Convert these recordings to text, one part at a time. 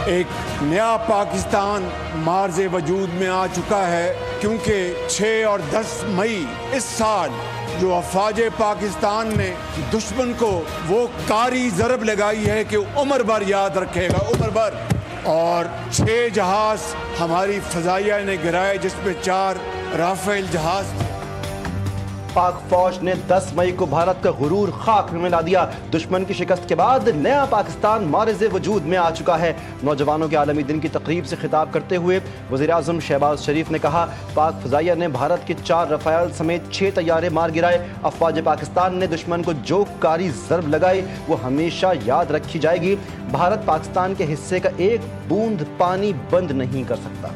ایک نیا پاکستان مارز وجود میں آ چکا ہے، کیونکہ 6 اور 10 مئی اس سال جو افواج پاکستان نے دشمن کو وہ کاری ضرب لگائی ہے کہ عمر بھر یاد رکھے گا، عمر بھر. اور 6 جہاز ہماری فضائیہ نے گرائے، جس میں 4 رافیل جہاز. پاک فوج نے 10 مئی کو بھارت کا غرور خاک میں ملا دیا. دشمن کی شکست کے بعد نیا پاکستان مارز وجود میں آ چکا ہے. نوجوانوں کے عالمی دن کی تقریب سے خطاب کرتے ہوئے وزیر اعظم شہباز شریف نے کہا، پاک فضائیہ نے بھارت کے 4 رافیل سمیت 6 طیارے مار گرائے. افواج پاکستان نے دشمن کو جو کاری ضرب لگائی وہ ہمیشہ یاد رکھی جائے گی. بھارت پاکستان کے حصے کا ایک بوند پانی بند نہیں کر سکتا.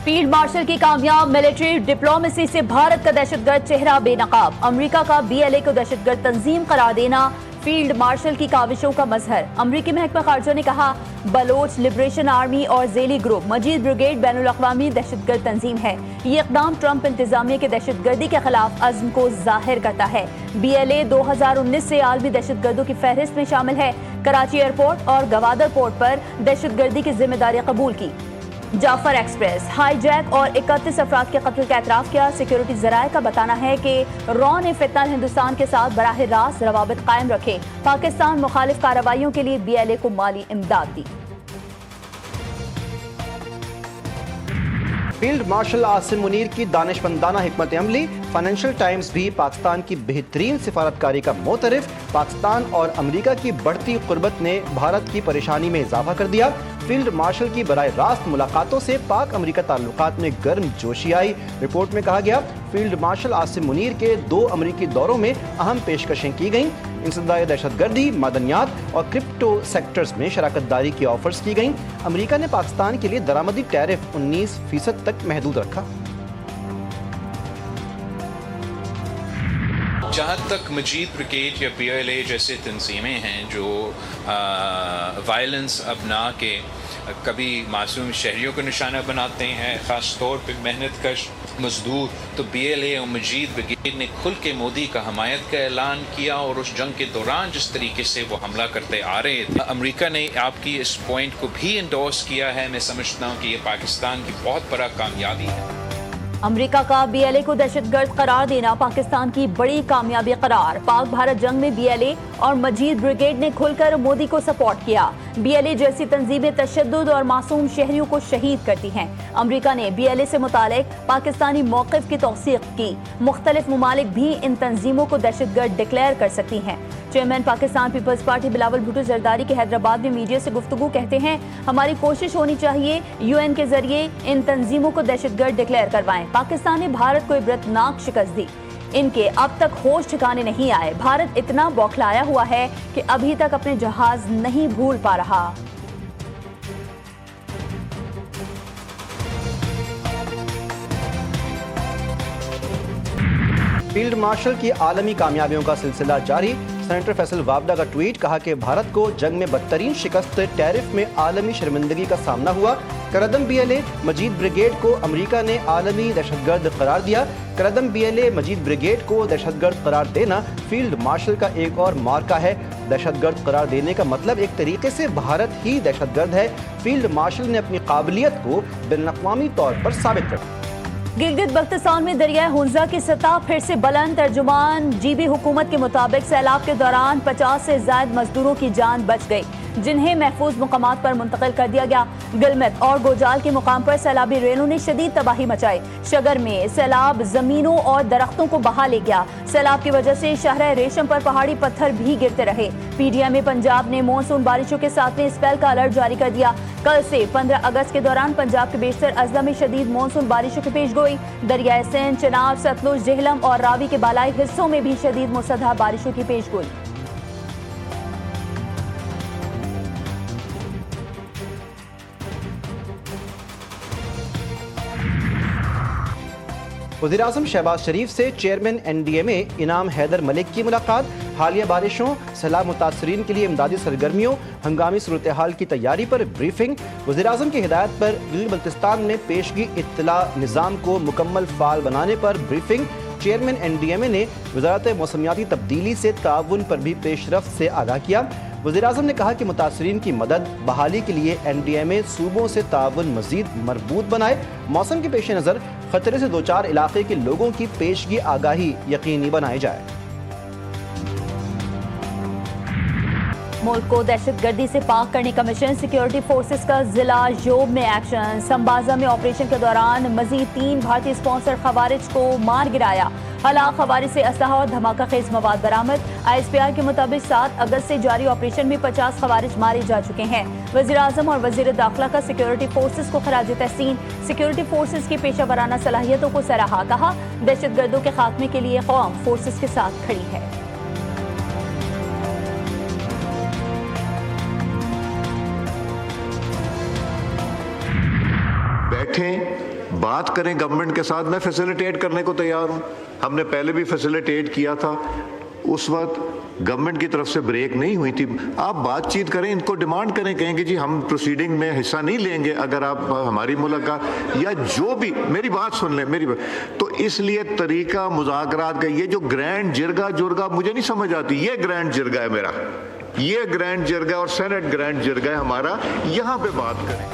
فیلڈ مارشل کی کامیاب ملٹری ڈپلومیسی سے بھارت کا دہشت گرد چہرہ بے نقاب. امریکہ کا BLA کو دہشت گرد تنظیم قرار دینا فیلڈ مارشل کی کاوشوں کا مظہر. امریکی محکمہ خارجہ نے کہا، بلوچ لبریشن آرمی اور ذیلی گروپ مجید بریگیڈ بین الاقوامی دہشت گرد تنظیم ہے. یہ اقدام ٹرمپ انتظامیہ کے دہشت گردی کے خلاف عزم کو ظاہر کرتا ہے. BLA 2019 سے عالمی دہشت گردوں کی فہرست میں شامل ہے. کراچی ایئرپورٹ اور گوادر پورٹ پر دہشت گردی کی ذمہ داری قبول کی. جعفر ایکسپریس ہائی جیک اور 31 افراد کے قتل کا اعتراف کیا. سیکیورٹی ذرائع کا بتانا ہے کہ را نے فتنہ ہندوستان کے ساتھ براہ راست روابط قائم رکھے. پاکستان مخالف کارروائیوں کے لیے BLA کو مالی امداد دی. فیلڈ مارشل عاصم منیر کی دانشمندانہ حکمت عملی. فائنینشل ٹائمز بھی پاکستان کی بہترین سفارتکاری کا معترف. پاکستان اور امریکہ کی بڑھتی قربت نے بھارت کی پریشانی میں اضافہ کر دیا. فیلڈ مارشل کی براہ راست ملاقاتوں سے پاک امریکہ تعلقات میں گرم جوشی آئی. رپورٹ میں کہا گیا، فیلڈ مارشل عاصم منیر کے 2 امریکی دوروں میں اہم پیشکشیں کی گئیں. انسداد دہشت گردی، معدنیات اور کرپٹو سیکٹرز میں شراکت داری کی آفرز کی گئیں. امریکہ نے پاکستان کے لیے درآمدی ٹیرف 19% تک محدود رکھا. جہاں تک مجید بریگیڈ یا BLA جیسے تنظیمیں ہیں جو وائلنس اپنا کے کبھی معصوم شہریوں کو نشانہ بناتے ہیں، خاص طور پہ محنت کش مزدور، تو BLA اور مجید بریگیڈ نے کھل کے مودی کا حمایت کا اعلان کیا. اور اس جنگ کے دوران جس طریقے سے وہ حملہ کرتے آ رہے تھے، امریکہ نے آپ کی اس پوائنٹ کو بھی انڈورس کیا ہے. میں سمجھتا ہوں کہ یہ پاکستان کی بہت بڑا کامیابی ہے. امریکہ کا BLA کو دہشت گرد قرار دینا پاکستان کی بڑی کامیابی قرار. پاک بھارت جنگ میں BLA اور مجید بریگیڈ نے کھل کر مودی کو سپورٹ کیا. BLA جیسی تنظیمیں تشدد اور معصوم شہریوں کو شہید کرتی ہیں. امریکہ نے BLA سے متعلق پاکستانی موقف کی توثیق کی. مختلف ممالک بھی ان تنظیموں کو دہشت گرد ڈکلیئر کر سکتی ہیں. چیئرمین پاکستان پیپلز پارٹی بلاول بھٹو زرداری کے حیدرآباد میں میڈیا سے گفتگو کہتے ہیں، ہماری کوشش ہونی چاہیے UN کے ذریعے ان تنظیموں کو دہشت گرد ڈکلیئر کروائیں. پاکستان نے بھارت کو عبرتناک شکست دی. ان کے اب تک ہوش ٹھکانے نہیں آئے. بھارت اتنا بوکھلایا ہوا ہے کہ ابھی تک اپنے جہاز نہیں بھول پا رہا. فیلڈ مارشل کی عالمی کامیابیوں کا سلسلہ جاری. سینیٹر فیصل وابڈا کا ٹویٹ، کہا کہ بھارت کو جنگ میں بدترین شکست ٹیرف میں عالمی شرمندگی کا سامنا ہوا. کردم BLA مجید بریگیڈ کو امریکہ نے عالمی دہشت گرد قرار دیا. کردم BLA مجید بریگیڈ کو دہشت گرد قرار دینا فیلڈ مارشل کا ایک اور مارکہ ہے. دہشت گرد قرار دینے کا مطلب ایک طریقے سے بھارت ہی دہشت گرد ہے. فیلڈ مارشل نے اپنی قابلیت کو بین الاقوامی طور پر ثابت کر دیا. گلگت بلتستان میں دریائے ہنزا کی سطح پھر سے بلند. ترجمان GB حکومت کے مطابق سیلاب کے دوران 50 سے زائد مزدوروں کی جان بچ گئی، جنہیں محفوظ مقامات پر منتقل کر دیا گیا. گلمت اور گوجال کے مقام پر سیلابی ریلوں نے شدید تباہی مچائی. شگر میں سیلاب زمینوں اور درختوں کو بہا لے گیا. سیلاب کی وجہ سے شہر ریشم پر پہاڑی پتھر بھی گرتے رہے. PDM پنجاب نے مونسون بارشوں کے 7ویں اسپیل کا الرٹ جاری کر دیا. کل سے 15 اگست کے دوران پنجاب کے بیشتر اضلاع میں شدید مونسون بارشوں کی پیشگوئی. دریائے سندھ، چناب، ستلج، جہلم اور راوی کے بالائی حصوں میں بھی شدید موسلادھار بارشوں کی پیشگوئی. وزیراعظم شہباز شریف سے چیئرمین NDMA انعام حیدر ملک کی ملاقات. حالیہ بارشوں، سیلاب متاثرین کے لیے امدادی سرگرمیوں، ہنگامی صورتحال کی تیاری پر بریفنگ. وزیراعظم کی ہدایت پر گلگت بلتستان میں پیشگی اطلاع نظام کو مکمل فعال بنانے پر بریفنگ. چیئرمین NDMA نے وزارت موسمیاتی تبدیلی سے تعاون پر بھی پیش رفت سے آگاہ کیا۔ وزیراعظم نے کہا کہ متاثرین کی مدد بحالی کے لیے NDMA صوبوں سے تعاون مزید مربوط بنائے۔ موسم کے پیش نظر خطرے سے دوچار علاقے کے لوگوں کی پیشگی آگاہی یقینی بنائی جائے۔ ملک کو دہشت گردی سے پاک کرنے کا مشن، سیکیورٹی فورسز کا ضلع یوب میں ایکشن۔ سمبازا میں آپریشن کے دوران مزید 3 بھارتی سپانسر خوارج کو مار گرایا۔ ہلاک خوارج سے اسلحہ اور دھماکہ خیز مواد برآمد۔ ISPR کے مطابق 7 اگست سے جاری آپریشن میں 50 خوارج مارے جا چکے ہیں۔ وزیر اعظم اور وزیر داخلہ کا سیکیورٹی فورسز کو خراج تحسین۔ سیکیورٹی فورسز کی پیشہ ورانہ صلاحیتوں کو سراہا، کہا دہشت گردوں کے خاتمے کے لیے قوم فورسز کے ساتھ کھڑی ہے۔ بیٹھیں، بات کریں گورنمنٹ کے ساتھ، میں فیسیلیٹیٹ کرنے کو تیار ہوں۔ ہم نے پہلے بھی فیسیلیٹیٹ کیا تھا، اس وقت گورنمنٹ کی طرف سے بریک نہیں ہوئی تھی۔ آپ بات چیت کریں، ان کو ڈیمانڈ کریں، کہیں کہ جی ہم پروسیڈنگ میں حصہ نہیں لیں گے اگر آپ ہماری ملاقات یا جو بھی، میری بات سن لیں میری بات۔ تو اس لیے طریقہ مذاکرات کا یہ جو گرینڈ جرگا مجھے نہیں سمجھ آتی، یہ گرینڈ جرگا ہے میرا، یہ گرینڈ جرگا اور سینٹ گرینڈ جرگا ہے ہمارا، یہاں پہ بات کریں۔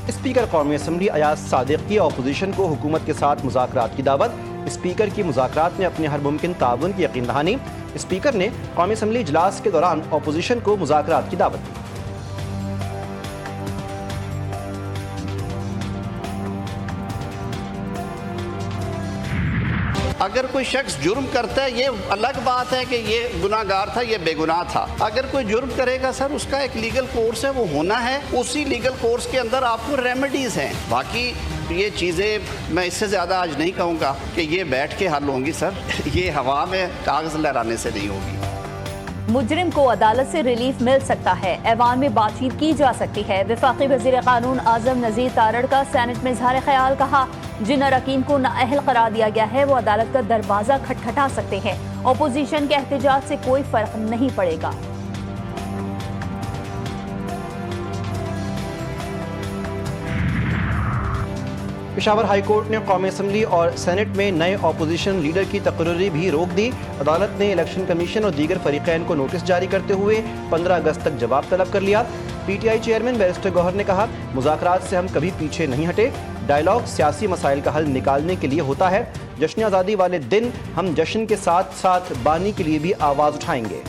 اسپیکر قومی اسمبلی ایاز صادق کی اپوزیشن کو حکومت کے ساتھ مذاکرات کی دعوت۔ اسپیکر کی مذاکرات میں اپنے ہر ممکن تعاون کی یقین دہانی۔ اسپیکر نے قومی اسمبلی اجلاس کے دوران اپوزیشن کو مذاکرات کی دعوت دی۔ اگر کوئی شخص جرم کرتا ہے یہ الگ بات ہے کہ یہ گناہ گار تھا، یہ بے گناہ تھا۔ اگر کوئی جرم کرے گا سر، اس کا ایک لیگل کورس ہے، وہ ہونا ہے، اسی لیگل کورس کے اندر آپ کو ریمیڈیز ہیں۔ باقی یہ چیزیں میں اس سے زیادہ آج نہیں کہوں گا کہ یہ بیٹھ کے حل ہوں گی سر، یہ ہوا میں کاغذ لہرانے سے نہیں ہوگی۔ مجرم کو عدالت سے ریلیف مل سکتا ہے، ایوان میں بات چیت کی جا سکتی ہے۔ وفاقی وزیر قانون اعظم نذیر تارڑ کا سینٹ میں اظہار خیال، کہا جن اراکین کو نااہل قرار دیا گیا ہے وہ عدالت کا دروازہ کھٹکھٹا سکتے ہیں، اپوزیشن کے احتجاج سے کوئی فرق نہیں پڑے گا۔ پشاور ہائی کورٹ نے قومی اسمبلی اور سینٹ میں نئے اپوزیشن لیڈر کی تقرری بھی روک دی۔ عدالت نے الیکشن کمیشن اور دیگر فریقین کو نوٹس جاری کرتے ہوئے 15 اگست تک جواب طلب کر لیا۔ PTI چیئرمین بیرسٹر گوہر نے کہا مذاکرات سے ہم کبھی پیچھے نہیں ہٹے، ڈائیلاگ سیاسی مسائل کا حل نکالنے کے لیے ہوتا ہے۔ جشن آزادی والے دن ہم جشن کے ساتھ ساتھ بانی کے لیے بھی آواز اٹھائیں گے۔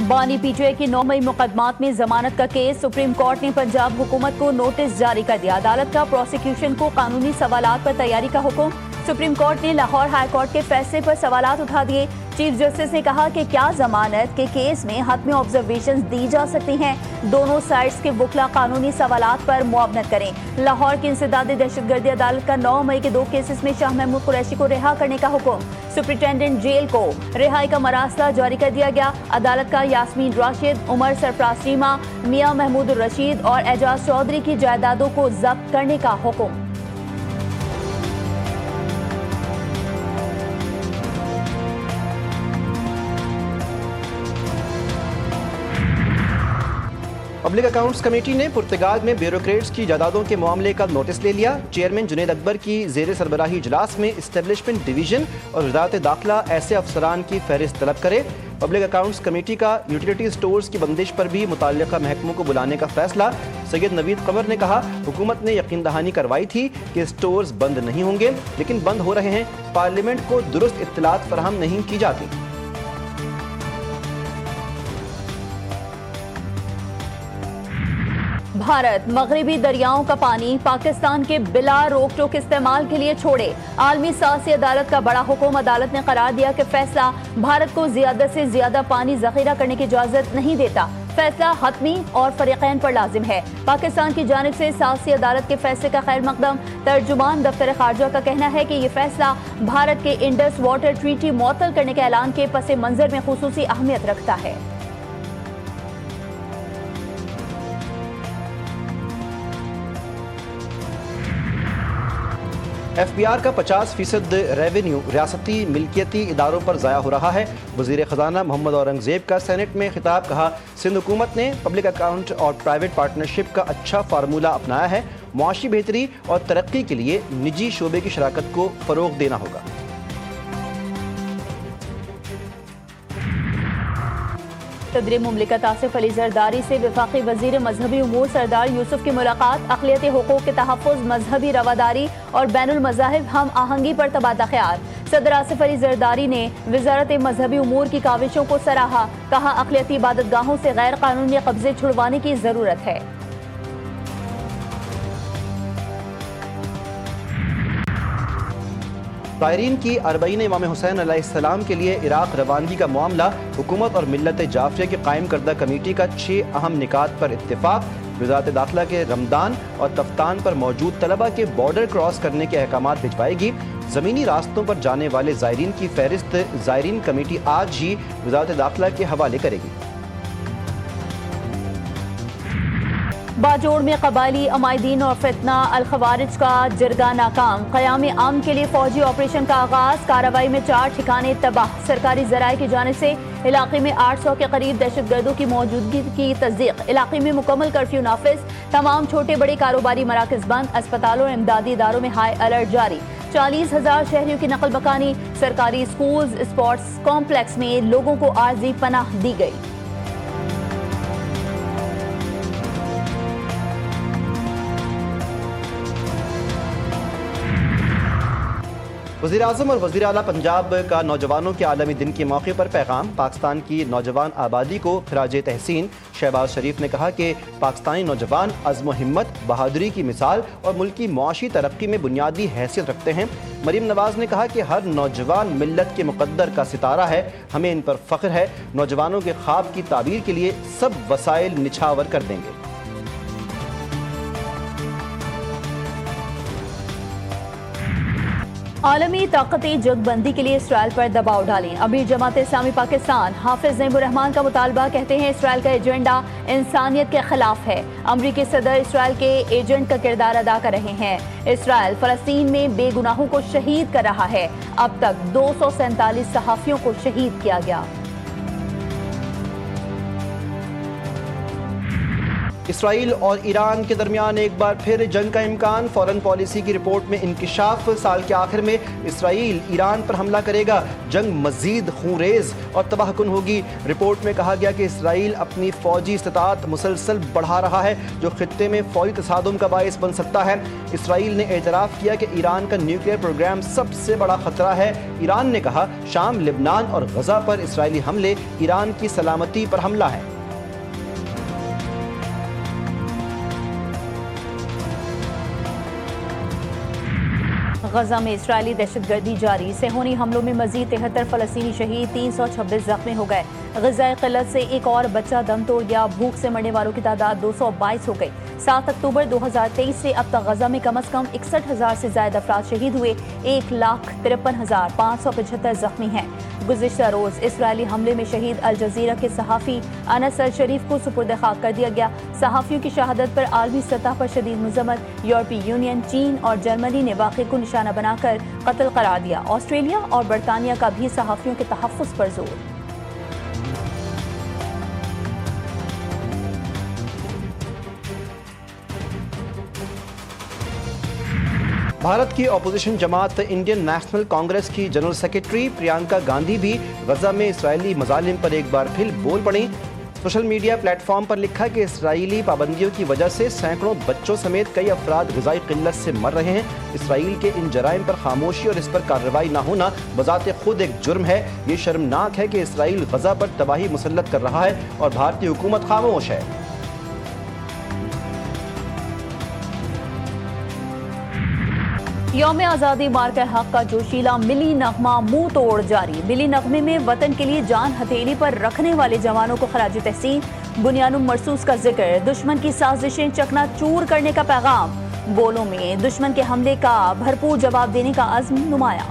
بانی PTI کی 9 مئی مقدمات میں ضمانت کا کیس، سپریم کورٹ نے پنجاب حکومت کو نوٹس جاری کر دیا۔ عدالت کا پروسیکیوشن کو قانونی سوالات پر تیاری کا حکم، سپریم کورٹ نے لاہور ہائی کورٹ کے فیصلے پر سوالات اٹھا دیے۔ چیف جسٹس نے کہا کہ کیا ضمانت کے کیس میں حتمی آبزرویشنز دی جا سکتی ہیں، دونوں سائٹس کے وکلا قانونی سوالات پر معاونت کریں۔ لاہور کی انسداد دہشت گردی عدالت کا 9 مئی کے 2 کیسز میں شاہ محمود قریشی کو رہا کرنے کا حکم، سپرنٹینڈنٹ جیل کو رہائی کا مراسلہ جاری کر دیا گیا۔ عدالت کا یاسمین راشد، عمر سرفراز چیمہ، میاں محمود الرشید اور اعجاز چودھری کی جائیدادوں کو ضبط کرنے کا حکم۔ پبلک اکاؤنٹس کمیٹی نے پرتگال میں بیوروکریٹس کی جائیدادوں کے معاملے کا نوٹس لے لیا۔ چیئرمین جنید اکبر کی زیر سربراہی اجلاس میں اسٹیبلشمنٹ ڈویژن اور وزارت داخلہ ایسے افسران کی فہرست طلب کرے۔ پبلک اکاؤنٹس کمیٹی کا یوٹیلیٹی سٹورز کی بندش پر بھی متعلقہ محکموں کو بلانے کا فیصلہ۔ سید نوید قمر نے کہا حکومت نے یقین دہانی کروائی تھی کہ سٹورز بند نہیں ہوں گے، لیکن بند ہو رہے ہیں، پارلیمنٹ کو درست اطلاعات فراہم نہیں کی جاتی۔ بھارت مغربی دریاؤں کا پانی پاکستان کے بلا روک ٹوک استعمال کے لیے چھوڑے، عالمی سیاسی عدالت کا بڑا حکم۔ عدالت نے قرار دیا کہ فیصلہ بھارت کو زیادہ سے زیادہ پانی ذخیرہ کرنے کی اجازت نہیں دیتا، فیصلہ حتمی اور فریقین پر لازم ہے۔ پاکستان کی جانب سے سیاسی عدالت کے فیصلے کا خیر مقدم ترجمان دفتر خارجہ کا کہنا ہے کہ یہ فیصلہ بھارت کے انڈس واٹر ٹریٹی معطل کرنے کے اعلان کے پس منظر میں خصوصی اہمیت رکھتا ہے۔ FBR کا 50% ریونیو ریاستی ملکیتی اداروں پر ضائع ہو رہا ہے. وزیر خزانہ محمد اورنگزیب کا سینٹ میں خطاب. کہا سندھ حکومت نے پبلک اکاؤنٹ اور پرائیویٹ پارٹنرشپ کا اچھا فارمولہ اپنایا ہے. معاشی بہتری اور ترقی کے لیے نجی شعبے کی شراکت کو فروغ دینا ہوگا. صدر مملکت آصف علی زرداری سے وفاقی وزیر مذہبی امور سردار یوسف کی ملاقات. اقلیتی حقوق کے تحفظ، مذہبی رواداری اور بین المذاہب ہم آہنگی پر تبادلہ خیال. صدر آصف علی زرداری نے وزارت مذہبی امور کی کاوشوں کو سراہا. کہا اقلیتی عبادت گاہوں سے غیر قانونی قبضے چھڑوانے کی ضرورت ہے. زائرین کی 40 امام حسین علیہ السلام کے لیے عراق روانگی کا معاملہ. حکومت اور ملت جعفریہ کی قائم کردہ کمیٹی کا 6 اہم نکات پر اتفاق. وزارت داخلہ کے رمضان اور تفتان پر موجود طلبہ کے بارڈر کراس کرنے کے احکامات بھجوائے گی. زمینی راستوں پر جانے والے زائرین کی فہرست زائرین کمیٹی آج ہی وزارت داخلہ کے حوالے کرے گی. باجوڑ میں قبائلی عمائدین اور فتنہ الخوارج کا جرگہ ناکام. قیام امن کے لیے فوجی آپریشن کا آغاز. کارروائی میں 4 ٹھکانے تباہ. سرکاری ذرائع کی جانب سے علاقے میں 800 کے قریب دہشت گردوں کی موجودگی کی تصدیق. علاقے میں مکمل کرفیو نافذ. تمام چھوٹے بڑے کاروباری مراکز بند. اسپتالوں اور امدادی اداروں میں ہائی الرٹ جاری. 40,000 شہریوں کی نقل مکانی. سرکاری اسکولز، اسپورٹس کمپلیکس میں لوگوں کو عارضی پناہ دی گئی. وزیراعظم اور وزیر اعلیٰ پنجاب کا نوجوانوں کے عالمی دن کے موقع پر پیغام. پاکستان کی نوجوان آبادی کو خراج تحسین. شہباز شریف نے کہا کہ پاکستانی نوجوان عزم و ہمت، بہادری کی مثال اور ملکی معاشی ترقی میں بنیادی حیثیت رکھتے ہیں. مریم نواز نے کہا کہ ہر نوجوان ملت کے مقدر کا ستارہ ہے. ہمیں ان پر فخر ہے. نوجوانوں کے خواب کی تعبیر کے لیے سب وسائل نچھاور کر دیں گے. عالمی طاقتیں جنگ بندی کے لیے اسرائیل پر دباؤ ڈالیں. امیر جماعت اسلامی پاکستان حافظ نعیم الرحمان کا مطالبہ. کہتے ہیں اسرائیل کا ایجنڈا انسانیت کے خلاف ہے. امریکی صدر اسرائیل کے ایجنٹ کا کردار ادا کر رہے ہیں. اسرائیل فلسطین میں بے گناہوں کو شہید کر رہا ہے. اب تک 247 صحافیوں کو شہید کیا گیا. اسرائیل اور ایران کے درمیان ایک بار پھر جنگ کا امکان. فورن پالیسی کی رپورٹ میں انکشاف. سال کے آخر میں اسرائیل ایران پر حملہ کرے گا. جنگ مزید خونریز اور تباہ کن ہوگی. رپورٹ میں کہا گیا کہ اسرائیل اپنی فوجی استطاعت مسلسل بڑھا رہا ہے جو خطے میں فوری تصادم کا باعث بن سکتا ہے. اسرائیل نے اعتراف کیا کہ ایران کا نیوکلیئر پروگرام سب سے بڑا خطرہ ہے. ایران نے کہا شام، لبنان اور غزہ پر اسرائیلی حملے ایران کی سلامتی پر حملہ ہے. غزہ میں اسرائیلی دہشت گردی جاری. صہیونی حملوں میں مزید 73 فلسطینی شہید، 326 زخمی ہو گئے. غذائی قلت سے ایک اور بچہ دم توڑ گیا. بھوک سے مرنے والوں کی تعداد 222 ہو گئی. 7 اکتوبر 2023 سے اب تک غزہ میں کم از کم 61,000 سے زائد افراد شہید ہوئے. 1,53,575 زخمی ہیں. گزشتہ روز اسرائیلی حملے میں شہید الجزیرہ کے صحافی انس الشریف کو سپرد خاک کر دیا گیا. صحافیوں کی شہادت پر عالمی سطح پر شدید مذمت. یورپی یونین، چین اور جرمنی نے واقعے کو نشانہ بنا کر قتل قرار دیا. آسٹریلیا اور برطانیہ کا بھی صحافیوں کے تحفظ پر زور. بھارت کی اپوزیشن جماعت انڈین نیشنل کانگریس کی جنرل سیکرٹری پرینکا گاندھی بھی غزہ میں اسرائیلی مظالم پر ایک بار پھر بول پڑیں. سوشل میڈیا پلیٹ فارم پر لکھا کہ اسرائیلی پابندیوں کی وجہ سے سینکڑوں بچوں سمیت کئی افراد غذائی قلت سے مر رہے ہیں. اسرائیل کے ان جرائم پر خاموشی اور اس پر کارروائی نہ ہونا بذات خود ایک جرم ہے. یہ شرمناک ہے کہ اسرائیل غزہ پر تباہی مسلط کر رہا ہے اور بھارتی حکومت خاموش ہے. یوم آزادی مارکر حق کا جوشیلا ملی نغمہ منہ توڑ جاری. ملی نغمے میں وطن کے لیے جان ہتھیلی پر رکھنے والے جوانوں کو خراج تحسین. بنیانم مرصوص کا ذکر. دشمن کی سازشیں چکنا چور کرنے کا پیغام. بولوں میں دشمن کے حملے کا بھرپور جواب دینے کا عزم نمایاں.